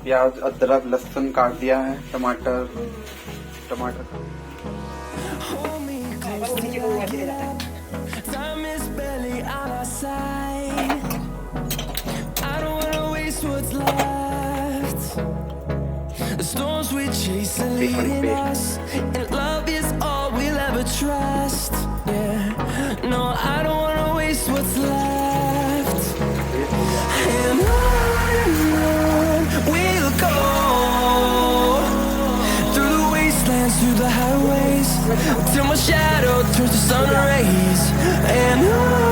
प्याज, अदरक, लहसुन काट दिया है, टमाटर Time is barely on our side. I don't wanna waste what's left. The storms we chase are leading us, and love is all we'll ever trust. Yeah, no, I don't wanna waste what's left. And on we'll go, through the wastelands, through the highways, till my shadow turns to sun rays. And on